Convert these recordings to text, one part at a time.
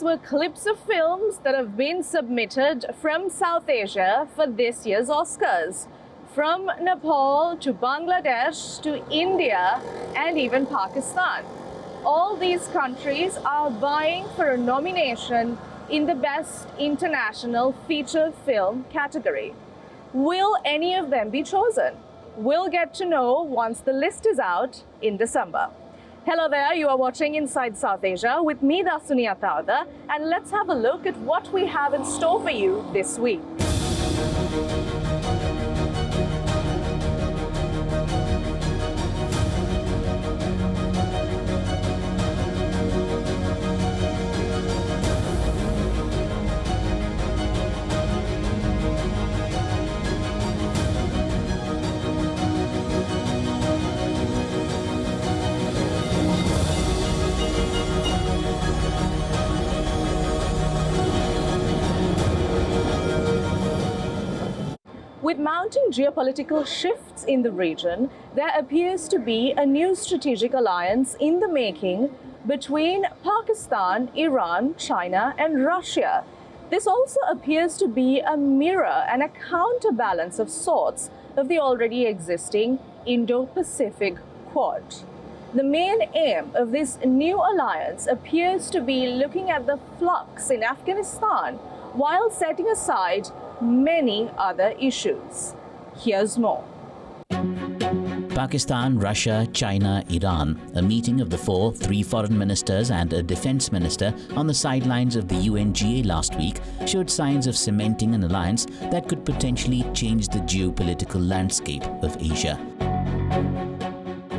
were clips of films that have been submitted from South Asia for this year's Oscars. From Nepal to Bangladesh to India and even Pakistan. All these countries are vying for a nomination in the Best International Feature Film category. Will any of them be chosen? We'll get to know once the list is out in December. Hello there, you are watching Inside South Asia with me, Dasuni Atauda, and let's have a look at what we have in store for you this week. With mounting geopolitical shifts in the region, there appears to be a new strategic alliance in the making between Pakistan, Iran, China, and Russia. This also appears to be a mirror and a counterbalance of sorts of the already existing Indo-Pacific Quad. The main aim of this new alliance appears to be looking at the flux in Afghanistan while setting aside many other issues. Here's more. Pakistan, Russia, China, Iran. A meeting of the three foreign ministers and a defense minister on the sidelines of the UNGA last week showed signs of cementing an alliance that could potentially change the geopolitical landscape of Asia.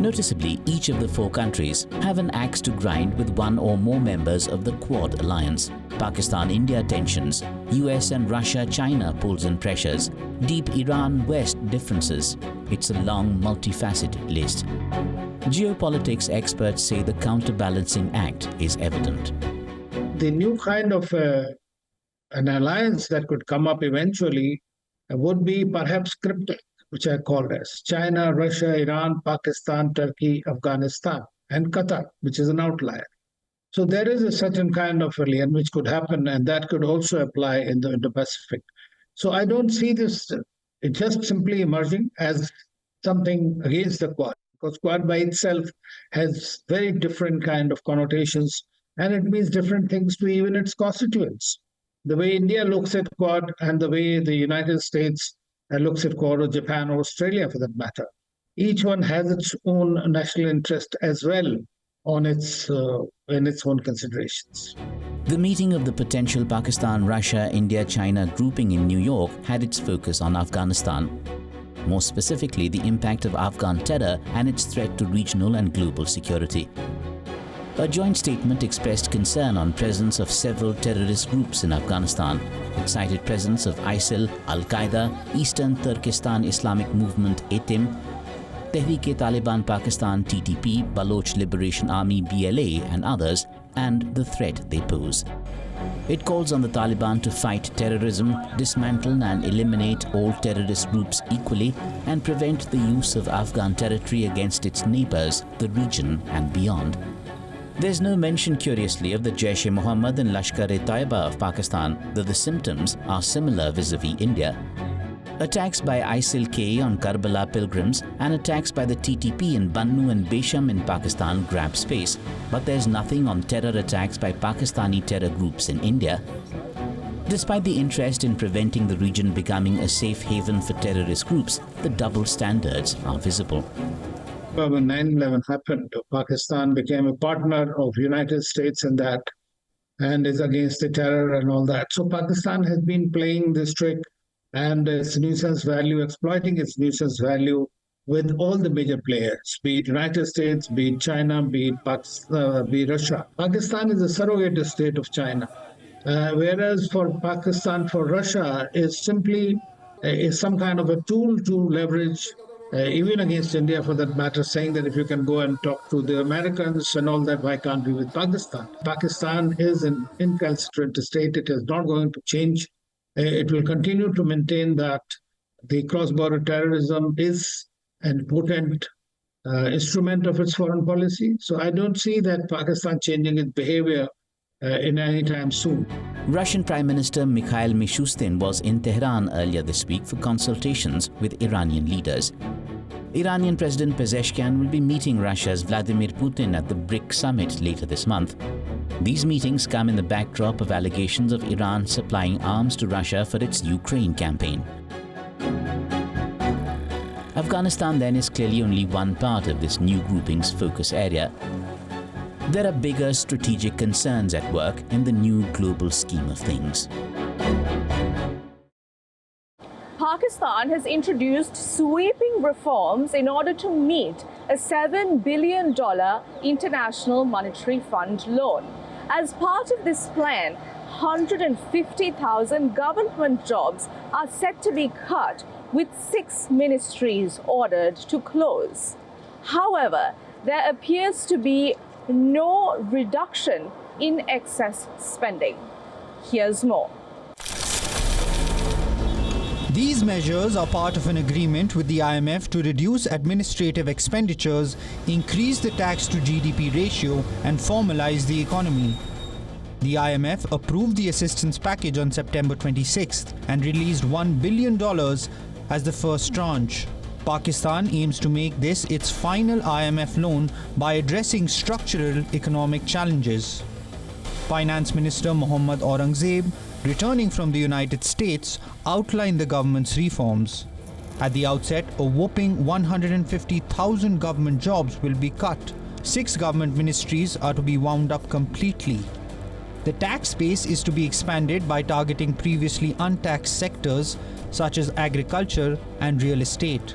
Noticeably, each of the four countries have an axe to grind with one or more members of the Quad alliance. Pakistan-India tensions, US and Russia-China pulls and pressures, deep Iran-West differences. It's a long, multifaceted list. Geopolitics experts say the counterbalancing act is evident. The new kind of an alliance that could come up eventually would be perhaps cryptic, which I called as China, Russia, Iran, Pakistan, Turkey, Afghanistan, and Qatar, which is an outlier. So there is a certain kind of alliance which could happen, and that could also apply in the Indo-Pacific. So I don't see this just simply emerging as something against the Quad, because Quad by itself has very different kind of connotations, and it means different things to even its constituents. The way India looks at Quad and the way the United States looks at Quad, or Japan or Australia for that matter. Each one has its own national interest as well on its in its own considerations. The meeting of the potential Pakistan, Russia, India, China grouping in New York had its focus on Afghanistan. More specifically, the impact of Afghan terror and its threat to regional and global security. A joint statement expressed concern on presence of several terrorist groups in Afghanistan. It cited presence of ISIL, Al-Qaeda, Eastern Turkestan Islamic Movement (ETIM), Tehreek-e-Taliban Pakistan (TTP), Baloch Liberation Army (BLA) and others, and the threat they pose. It calls on the Taliban to fight terrorism, dismantle and eliminate all terrorist groups equally, and prevent the use of Afghan territory against its neighbors, the region and beyond. There's no mention, curiously, of the Jaish-e-Mohammed and Lashkar-e-Taiba of Pakistan, though the symptoms are similar vis-a-vis India. Attacks by ISIL-K on Karbala pilgrims and attacks by the TTP in Bannu and Besham in Pakistan grab space, but there's nothing on terror attacks by Pakistani terror groups in India. Despite the interest in preventing the region becoming a safe haven for terrorist groups, the double standards are visible. When 9/11 happened, Pakistan became a partner of the United States in that and is against the terror and all that. So Pakistan has been playing this trick and its nuisance value, exploiting its nuisance value with all the major players, be it United States, be it China, be it Russia. Pakistan is a surrogate state of China, whereas for Pakistan, for Russia, is simply is some kind of a tool to leverage even against India for that matter, saying that if you can go and talk to the Americans and all that, why can't we with Pakistan? Pakistan is an incalcitrant state. It is not going to change. It will continue to maintain that the cross-border terrorism is an potent instrument of its foreign policy. So I don't see that Pakistan changing its behavior in any time soon. Russian Prime Minister Mikhail Mishustin was in Tehran earlier this week for consultations with Iranian leaders. Iranian President Pezeshkian will be meeting Russia's Vladimir Putin at the BRIC summit later this month. These meetings come in the backdrop of allegations of Iran supplying arms to Russia for its Ukraine campaign. Afghanistan then is clearly only one part of this new grouping's focus area. There are bigger strategic concerns at work in the new global scheme of things. Pakistan has introduced sweeping reforms in order to meet a $7 billion International Monetary Fund loan. As part of this plan, 150,000 government jobs are set to be cut, with 6 ministries ordered to close. However, there appears to be no reduction in excess spending. Here's more. These measures are part of an agreement with the IMF to reduce administrative expenditures, increase the tax to GDP ratio, and formalize the economy. The IMF approved the assistance package on September 26th and released $1 billion as the first tranche. Pakistan aims to make this its final IMF loan by addressing structural economic challenges. Finance Minister Mohammad Aurangzeb, returning from the United States, outlined the government's reforms. At the outset, a whopping 150,000 government jobs will be cut. 6 government ministries are to be wound up completely. The tax base is to be expanded by targeting previously untaxed sectors such as agriculture and real estate.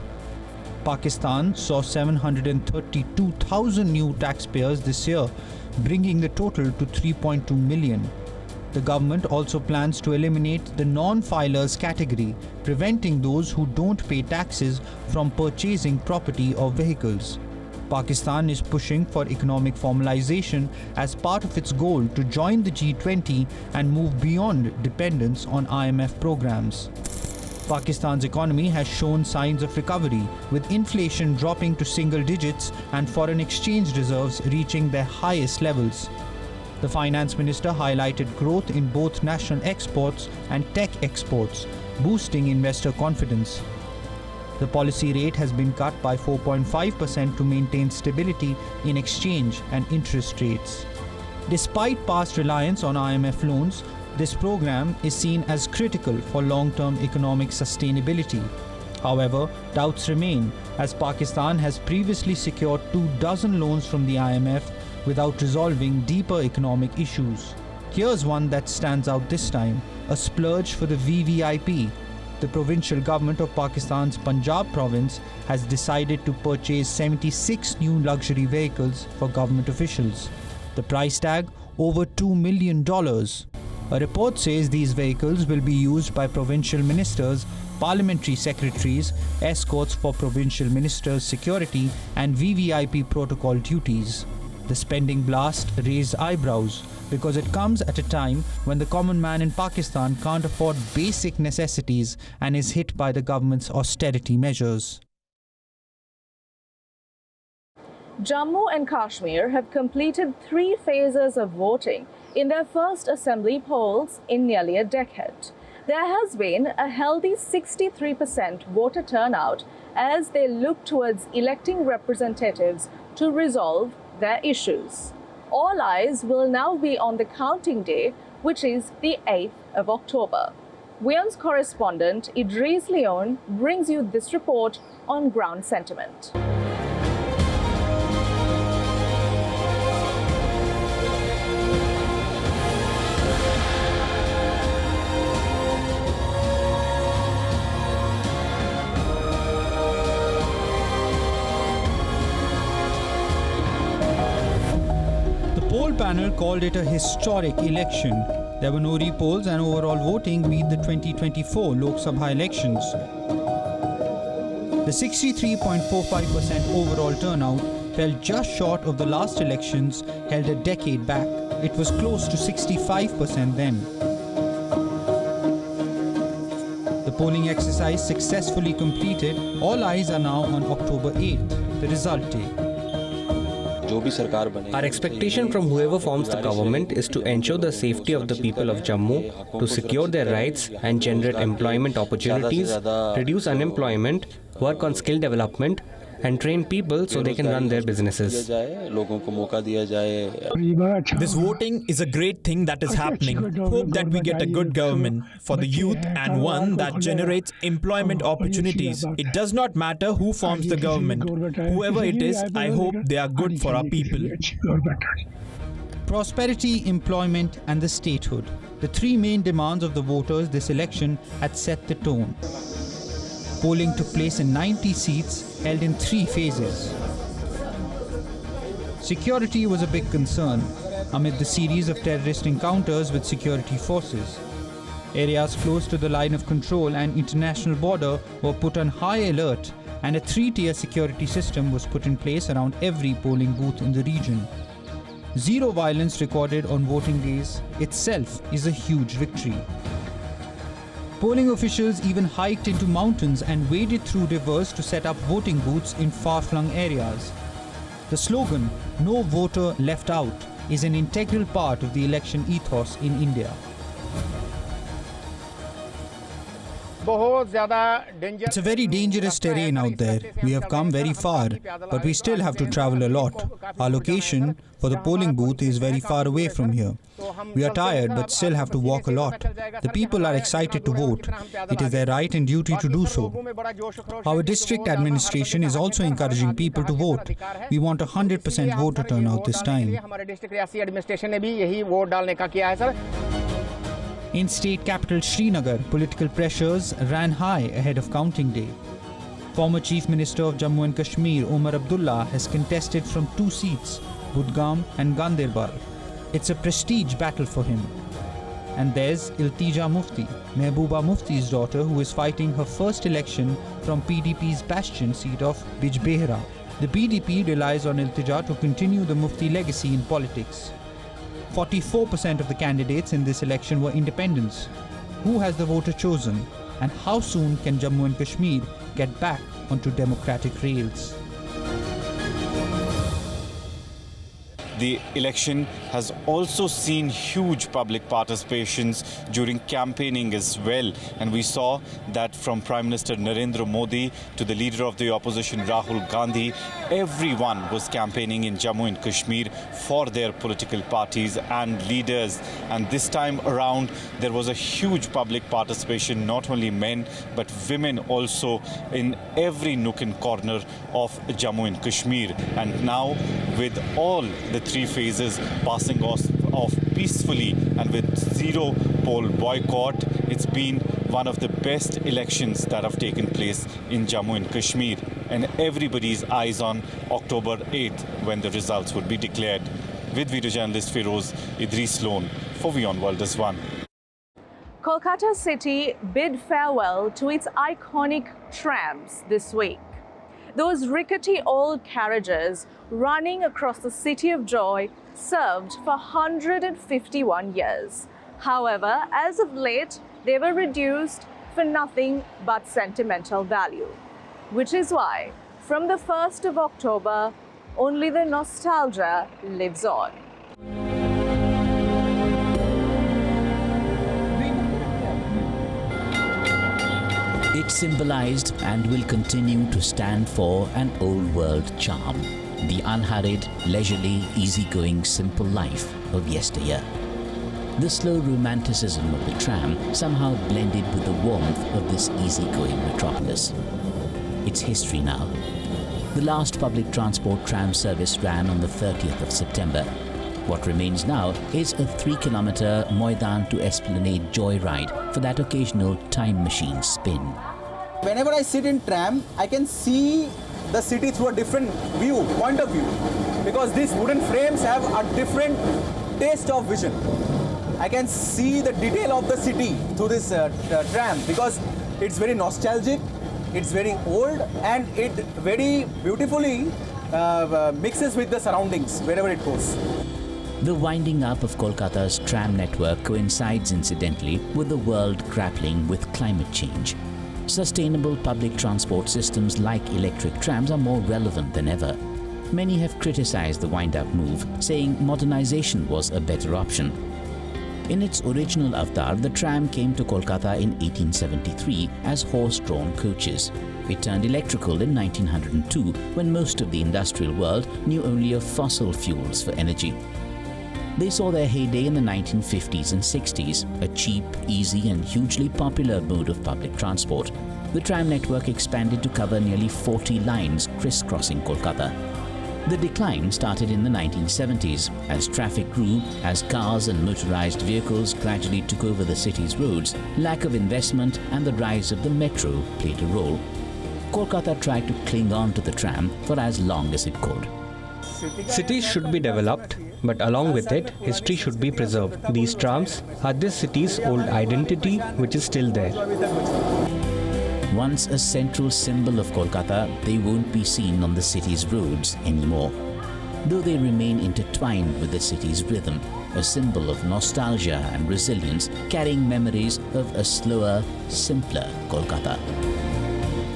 Pakistan saw 732,000 new taxpayers this year, bringing the total to 3.2 million. The government also plans to eliminate the non-filers category, preventing those who don't pay taxes from purchasing property or vehicles. Pakistan is pushing for economic formalization as part of its goal to join the G20 and move beyond dependence on IMF programs. Pakistan's economy has shown signs of recovery, with inflation dropping to single digits and foreign exchange reserves reaching their highest levels. The finance minister highlighted growth in both national exports and tech exports, boosting investor confidence. The policy rate has been cut by 4.5% to maintain stability in exchange and interest rates. Despite past reliance on IMF loans, this program is seen as critical for long-term economic sustainability. However, doubts remain, as Pakistan has previously secured 24 loans from the IMF without resolving deeper economic issues. Here's one that stands out this time: a splurge for the VVIP. The provincial government of Pakistan's Punjab province has decided to purchase 76 new luxury vehicles for government officials. The price tag, over $2 million. A report says these vehicles will be used by provincial ministers, parliamentary secretaries, escorts for provincial ministers' security, and VVIP protocol duties. The spending blast raised eyebrows because it comes at a time when the common man in Pakistan can't afford basic necessities and is hit by the government's austerity measures. Jammu and Kashmir have completed 3 phases of voting in their first assembly polls in nearly a decade. There has been a healthy 63% voter turnout as they look towards electing representatives to resolve their issues. All eyes will now be on the counting day, which is the 8th of October. WION's correspondent Idris Leon brings you this report on ground sentiment. The poll panel called it a historic election. There were no repolls and overall voting beat the 2024 Lok Sabha elections. The 63.45% overall turnout fell just short of the last elections held a decade back. It was close to 65% then. The polling exercise successfully completed. All eyes are now on October 8th, the result day. Our expectation from whoever forms the government is to ensure the safety of the people of Jammu, to secure their rights and generate employment opportunities, reduce unemployment, work on skill development, and train people so they can run their businesses. This voting is a great thing that is happening. Hope that we get a good government for the youth and one that generates employment opportunities. It does not matter who forms the government. Whoever it is, I hope they are good for our people. Prosperity, employment, and the statehood. The three main demands of the voters this election had set the tone. Polling took place in 90 seats, held in 3 phases. Security was a big concern amid the series of terrorist encounters with security forces. Areas close to the line of control and international border were put on high alert, and a 3-tier security system was put in place around every polling booth in the region. Zero violence recorded on voting days itself is a huge victory. Polling officials even hiked into mountains and waded through rivers to set up voting booths in far-flung areas. The slogan, "No voter left out," is an integral part of the election ethos in India. It's a very dangerous terrain out there. We have come very far, but we still have to travel a lot. Our location for the polling booth is very far away from here. We are tired but still have to walk a lot. The people are excited to vote. It is their right and duty to do so. Our district administration is also encouraging people to vote. We want 100% voter turnout this time. In state capital Srinagar, political pressures ran high ahead of counting day. Former Chief Minister of Jammu and Kashmir, Omar Abdullah, has contested from 2 seats, Budgam and Ganderbal. It's a prestige battle for him. And there's Iltija Mufti, Mehbooba Mufti's daughter, who is fighting her first election from PDP's bastion seat of Bijbehra. The PDP relies on Iltija to continue the Mufti legacy in politics. 44% of the candidates in this election were independents. Who has the voter chosen? And how soon can Jammu and Kashmir get back onto democratic rails? The election has also seen huge public participations during campaigning as well. And we saw that from Prime Minister Narendra Modi to the leader of the opposition Rahul Gandhi, everyone was campaigning in Jammu and Kashmir for their political parties and leaders. And this time around, there was a huge public participation, not only men, but women also in every nook and corner of Jammu and Kashmir. And now, with all the 3 phases passing off peacefully and with zero poll boycott, it's been one of the best elections that have taken place in Jammu and Kashmir. And everybody's eyes on October 8th when the results would be declared. With video journalist Feroz Idris Loan for WION World is One. Kolkata city bid farewell to its iconic trams this week. Those rickety old carriages running across the city of joy served for 151 years. However, as of late, they were reduced for nothing but sentimental value. Which is why, from the 1st of October, only the nostalgia lives on. It symbolized and will continue to stand for an old world charm, the unhurried, leisurely, easygoing, simple life of yesteryear. The slow romanticism of the tram somehow blended with the warmth of this easygoing metropolis. It's history now. The last public transport tram service ran on the 30th of September. What remains now is a 3-kilometer Moidan to Esplanade joyride for that occasional time machine spin. Whenever I sit in tram, I can see the city through a different point of view, because these wooden frames have a different taste of vision. I can see the detail of the city through this tram, because it's very nostalgic, it's very old, and it very beautifully mixes with the surroundings wherever it goes. The winding up of Kolkata's tram network coincides incidentally with the world grappling with climate change. Sustainable public transport systems like electric trams are more relevant than ever. Many have criticized the wind-up move, saying modernization was a better option. In its original avatar, the tram came to Kolkata in 1873 as horse-drawn coaches. It turned electrical in 1902, when most of the industrial world knew only of fossil fuels for energy. They saw their heyday in the 1950s and 60s, a cheap, easy and hugely popular mode of public transport. The tram network expanded to cover nearly 40 lines crisscrossing Kolkata. The decline started in the 1970s as traffic grew, as cars and motorized vehicles gradually took over the city's roads. Lack of investment and the rise of the metro played a role. Kolkata tried to cling on to the tram for as long as it could. Cities should be developed, but along with it, history should be preserved. These trams are this city's old identity, which is still there. Once a central symbol of Kolkata, they won't be seen on the city's roads anymore. Though they remain intertwined with the city's rhythm, a symbol of nostalgia and resilience, carrying memories of a slower, simpler Kolkata.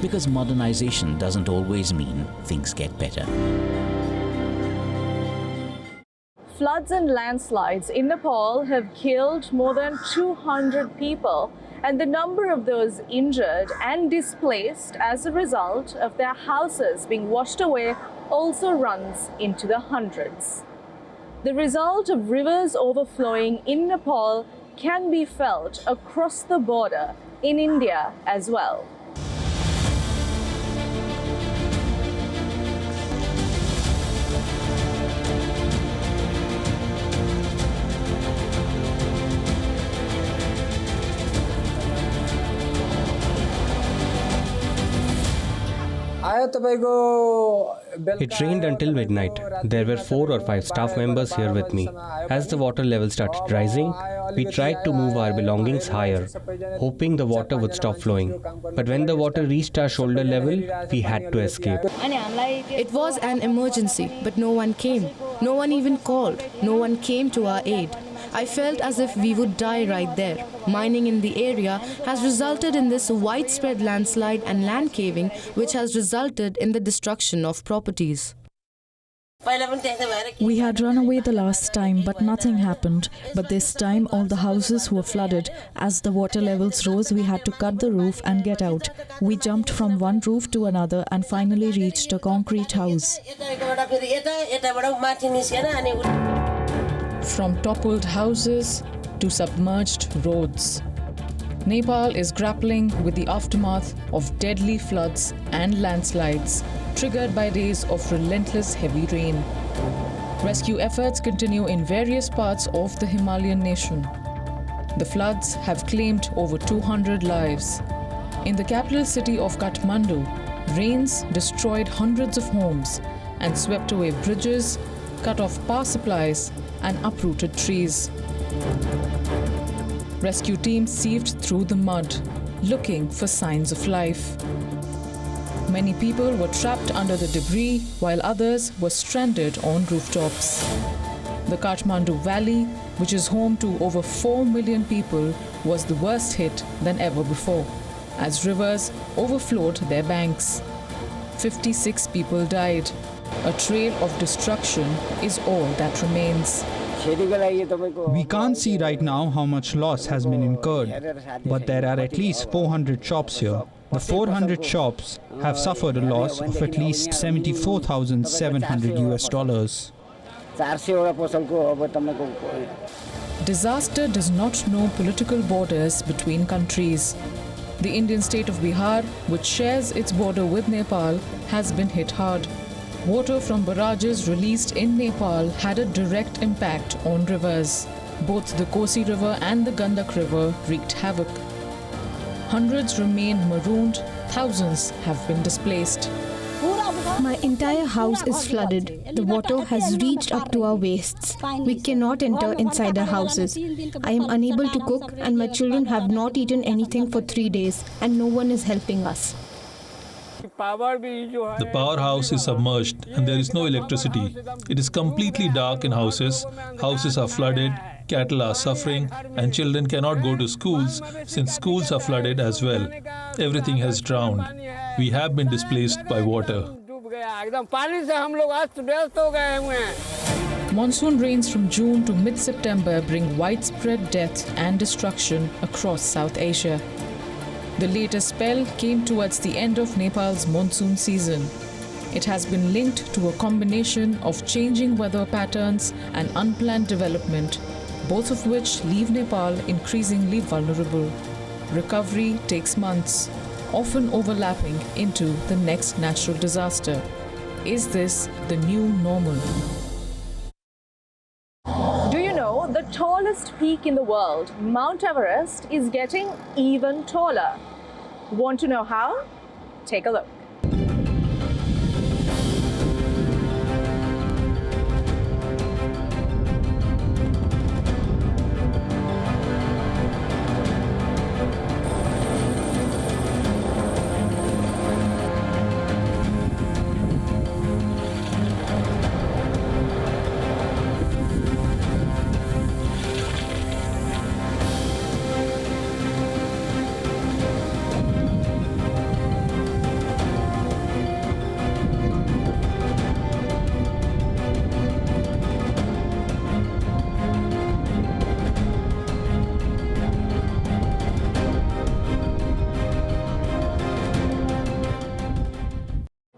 Because modernization doesn't always mean things get better. Floods and landslides in Nepal have killed more than 200 people, and the number of those injured and displaced as a result of their houses being washed away also runs into the hundreds. The result of rivers overflowing in Nepal can be felt across the border in India as well. It rained until midnight. There were 4 or 5 staff members here with me. As the water level started rising, we tried to move our belongings higher, hoping the water would stop flowing. But when the water reached our shoulder level, we had to escape. It was an emergency, but no one came. No one even called. No one came to our aid. I felt as if we would die right there. Mining in the area has resulted in this widespread landslide and land caving, which has resulted in the destruction of properties. We had run away the last time, but nothing happened. But this time, all the houses were flooded. As the water levels rose, we had to cut the roof and get out. We jumped from one roof to another and finally reached a concrete house. From toppled houses to submerged roads, Nepal is grappling with the aftermath of deadly floods and landslides triggered by days of relentless heavy rain. Rescue efforts continue in various parts of the Himalayan nation. The floods have claimed over 200 lives. In the capital city of Kathmandu, rains destroyed hundreds of homes and swept away bridges, cut off power supplies, and uprooted trees. Rescue teams sieved through the mud, looking for signs of life. Many people were trapped under the debris, while others were stranded on rooftops. The Kathmandu Valley, which is home to over 4 million people, was the worst hit than ever before, as rivers overflowed their banks. 56 people died. A trail of destruction is all that remains. We can't see right now how much loss has been incurred, but there are at least 400 shops here. The 400 shops have suffered a loss of at least $74,700 US. Disaster does not know political borders between countries. The Indian state of Bihar, which shares its border with Nepal, has been hit hard. Water from barrages released in Nepal had a direct impact on rivers. Both the Kosi River and the Gandak River wreaked havoc. Hundreds remain marooned, thousands have been displaced. My entire house is flooded. The water has reached up to our waists. We cannot enter inside our houses. I am unable to cook and my children have not eaten anything for 3 days and no one is helping us. The powerhouse is submerged and there is no electricity. It is completely dark in houses. Houses are flooded, cattle are suffering, and children cannot go to schools since schools are flooded as well. Everything has drowned. We have been displaced by water. Monsoon rains from June to mid-September bring widespread death and destruction across South Asia. The latest spell came towards the end of Nepal's monsoon season. It has been linked to a combination of changing weather patterns and unplanned development, both of which leave Nepal increasingly vulnerable. Recovery takes months, often overlapping into the next natural disaster. Is this the new normal? Do you know the tallest peak in the world, Mount Everest, is getting even taller? Want to know how? Take a look.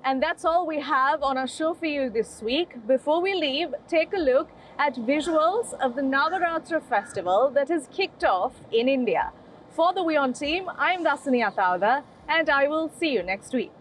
And that's all we have on our show for you this week. Before we leave, take a look at visuals of the Navaratra festival that has kicked off in India. For the WION team, I'm Dasani Atauda, and I will see you next week.